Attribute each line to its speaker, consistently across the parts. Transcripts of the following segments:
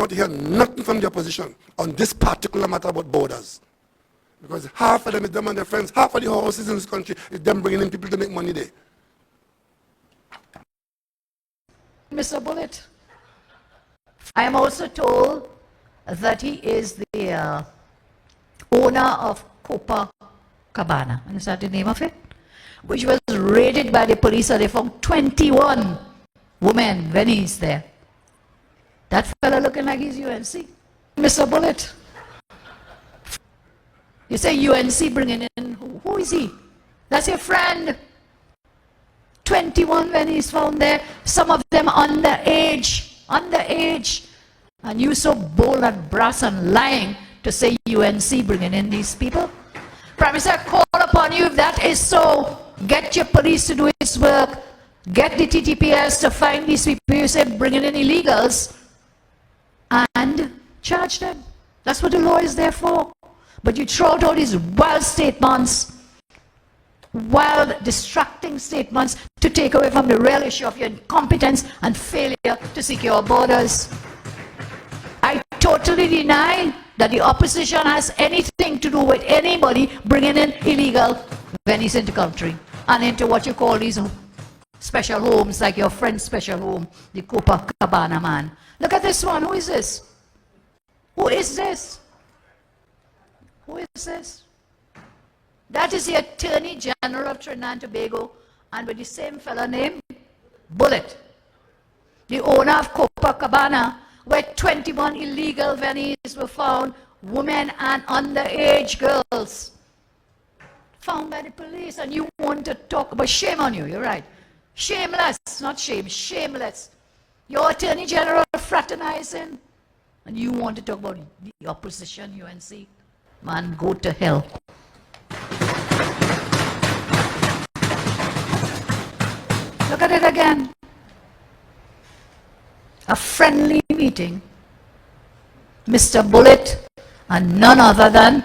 Speaker 1: want to hear nothing from the opposition on this particular matter about borders. Because half of them is them and their friends, half of the houses in this country is them bringing in people to make money there.
Speaker 2: Mr. Bullitt, I am also told that he is the owner of Copacabana. And is that the name of it? Which was raided by the police, and they found 21 women, Venice there. That fella looking like he's UNC. Mr. Bullitt, you say UNC bringing in, who is he? That's your friend. 21 Venice found there, some of them underage. And you so bold and brass and lying to say UNC bringing in these people? Prime Minister, I call upon you, if that is so, get your police to do its work, get the TTPS to find these people you say bringing in illegals, and charge them. That's what the law is there for. But you throw out all these wild statements, wild, distracting statements to take away from the real issue of your incompetence and failure to secure borders. I totally deny that the opposition has anything to do with anybody bringing in illegal Venice into country and into what you call these special homes, like your friend's special home, the Copacabana man. Look at this one. Who is this? Who is this? Who is this? That is the Attorney General of Trinidad and Tobago, and with the same fellow named Bullitt, the owner of Copacabana, where 21 illegal Venice were found, women and underage girls, found by the police. And you want to talk about shame on you, you're right. Shameless, not shame, shameless. Your Attorney General fraternizing, and you want to talk about the opposition, UNC. Man, go to hell. Look at it again. A friendly meeting. Mr. Bullitt and none other than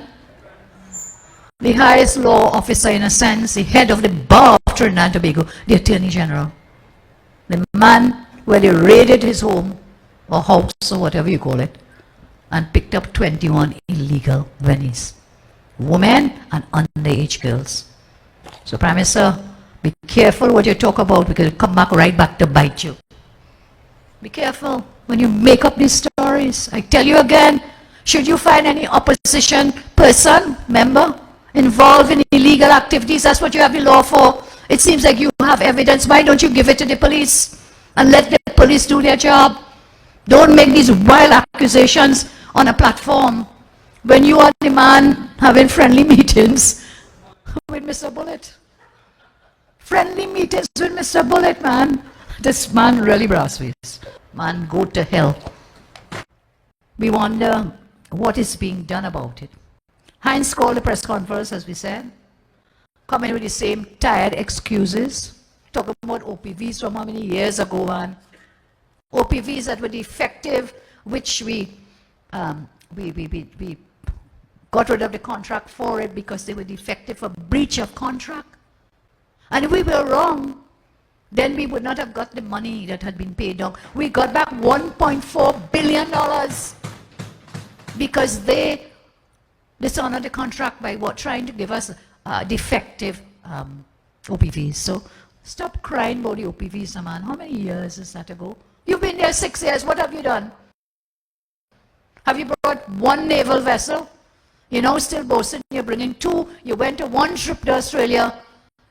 Speaker 2: the highest law officer, in a sense, the head of the bar of Trinidad and Tobago, the Attorney General. The man where they raided his home or house or whatever you call it and picked up 21 illegal Venice women and underage girls. So Prime Minister, be careful what you talk about, because it'll come right back to bite you. Be careful when you make up these stories. I tell you again, should you find any opposition person, member, involved in illegal activities, that's what you have the law for. It seems like you have evidence. Why don't you give it to the police and let the police do their job? Don't make these wild accusations on a platform when you are the man having friendly meetings with Mr. Bullitt. Friendly meetings with Mr. Bullitt, man. This man really brass face. Man, go to hell. We wonder what is being done about it. Heinz called a press conference, as we said, coming with the same tired excuses, talking about OPVs from how many years ago, man. OPVs that were defective, which we got rid of the contract for it because they were defective for breach of contract. And if we were wrong, then we would not have got the money that had been paid down. We got back $1.4 billion because they dishonored the contract by what? Trying to give us defective OPVs. So stop crying about the OPVs, man. How many years is that ago? You've been there 6 years. What have you done? Have you brought one naval vessel? You know, still boasting you're bringing two. You went to one trip to Australia.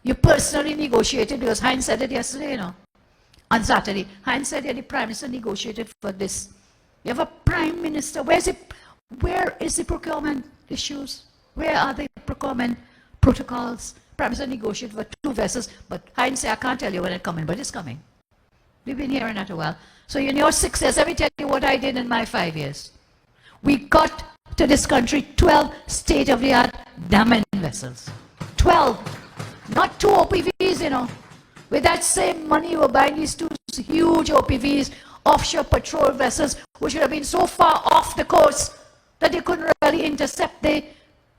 Speaker 2: You personally negotiated, because Heinz said it yesterday, you know, on Saturday. Heinz said, yeah, the Prime Minister negotiated for this. You have a Prime Minister. Where is the procurement issues? Where are the procurement protocols? Prime Minister negotiated for two vessels, but Heinz said, I can't tell you when it's coming, but it's coming. We've been hearing that a while. So in your 6 years, let me tell you what I did in my 5 years. We got to this country 12 state-of-the-art damming vessels. 12. Not two OPVs, you know. With that same money, you were buying these two huge OPVs, offshore patrol vessels, which would have been so far off the coast that they couldn't really intercept the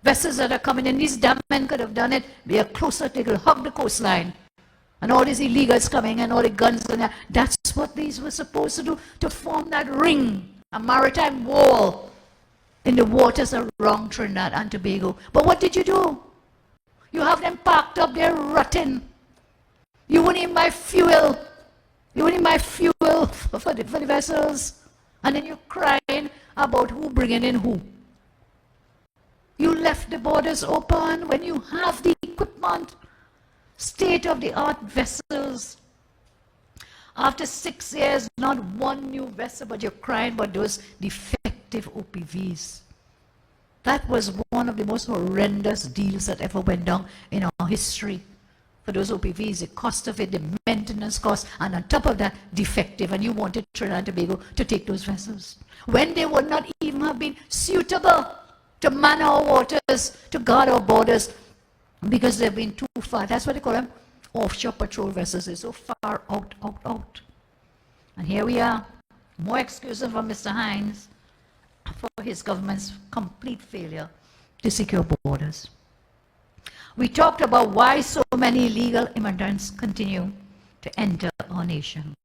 Speaker 2: vessels that are coming in. These damn men could have done it. They are closer, they could hug the coastline. And all these illegals coming and all the guns and that. That's what these were supposed to do, to form that ring a maritime wall in the waters around Trinidad and Tobago. But what did you do? You have them parked up there rotting. You wouldn't even buy fuel. You wouldn't even buy fuel for the vessels. And then you're crying about who bringing in who. You left the borders open when you have the equipment, state-of-the-art vessels. After 6 years, not one new vessel, but you're crying about those defective OPVs. That was one of the most horrendous deals that ever went down in our history. For those OPVs, the cost of it, the maintenance cost, and on top of that, defective. And you wanted Trinidad and Tobago to take those vessels, when they would not even have been suitable to man our waters, to guard our borders, because they've been too far. That's what they call them, offshore patrol vessels. They're so far out. And here we are, more excuses from Mr. Hines for his government's complete failure to secure borders. We talked about why so many illegal immigrants continue to enter our nation.